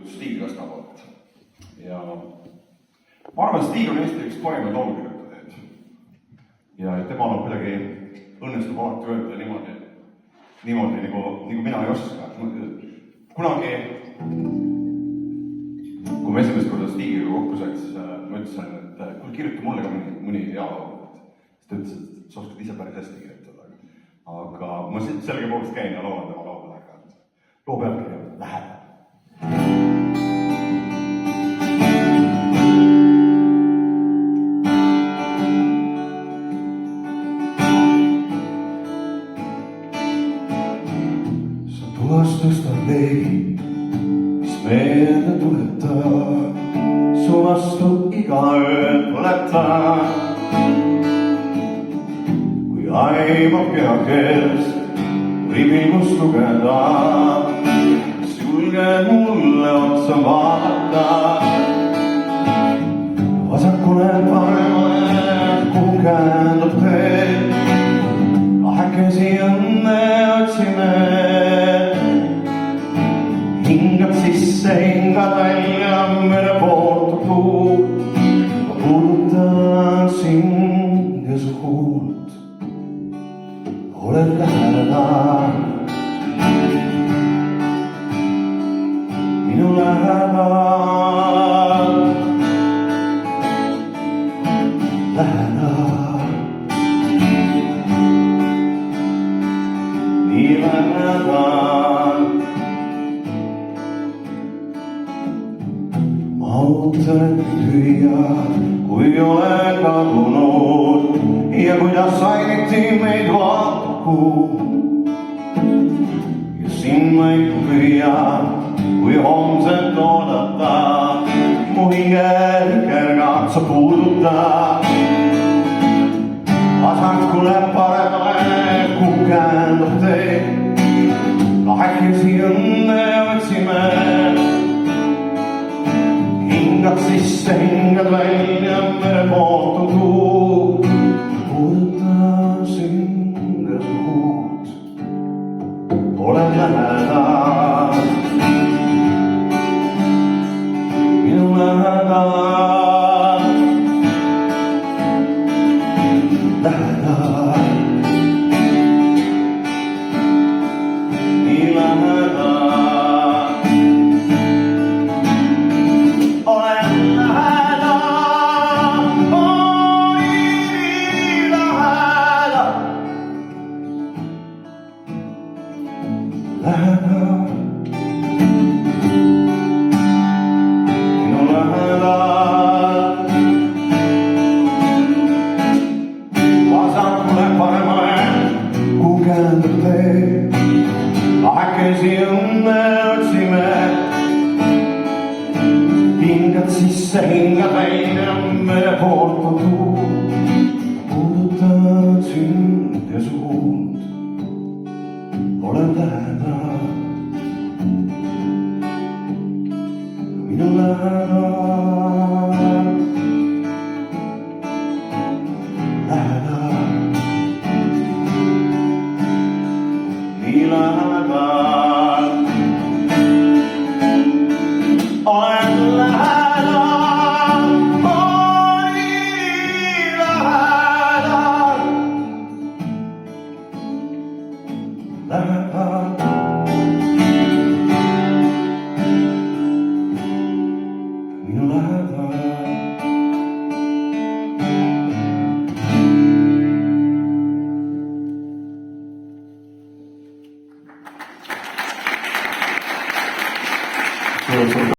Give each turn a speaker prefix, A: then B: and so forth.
A: Stig Rõsna poolt ja ma arvan, et Stig on Eesti üks parimaid laulukirjutajaid ja temal on kuidagi õnnestub alati öelda niimoodi nagu mina ei oska. Kunagi, kui ma esimest korda Stigiga kokku sain, siis ma ütlesin, et kuule, kirjuta mulle ka mõni hea laul. Siis ta ütles, et sa oskad ise päris hästi kirjutada. Aga ma sellegipoolest käin ja laulan tema laule, aga loo pealkiri on Lähedal.
B: Tuvastustad leid, mis meelde tuletab, su vastu iga ööd põletab. Kui aimab kehakeelest või pilgust lugeda, mis julged mulle otsa vaadata. Vasakule paremale, kuhu käändub tee, kahekesi õnne otsime. Hingad sisse, hingad välja, mere poolt tuud. Ma puudutan sind ja su huult. Oled lähedal, minu lähedal, lähedal, nii lähedal. Ma ootan tühja, kui olen kadunud ja kuidas ainiti meid vaatab kuu. Ja sind ma ikka püüan, kui homset oodata, mu hingel kergad sa puuduta. Vasakule paremale, kuhu käändub tee, kahekesi õnne otsime. Hingad sisse, hingad välja, mere poolt on tuud. Puudutan sind ja su huult. Olen lähedal, minu lähedal, lähedal, nii lähedal. Lähedal, minu lähedal, vasakule paremale, kuhu käändub tee, kahekesi õnne otsime. Hingad sisse, hingad välja, mere poolt on tuud. Puudutan sind ja su huult. Olen lähedal, minu lähedal, lähedal, nii lähedal. Olen lähedal, nii lähedal, lähedal, minu lähedal.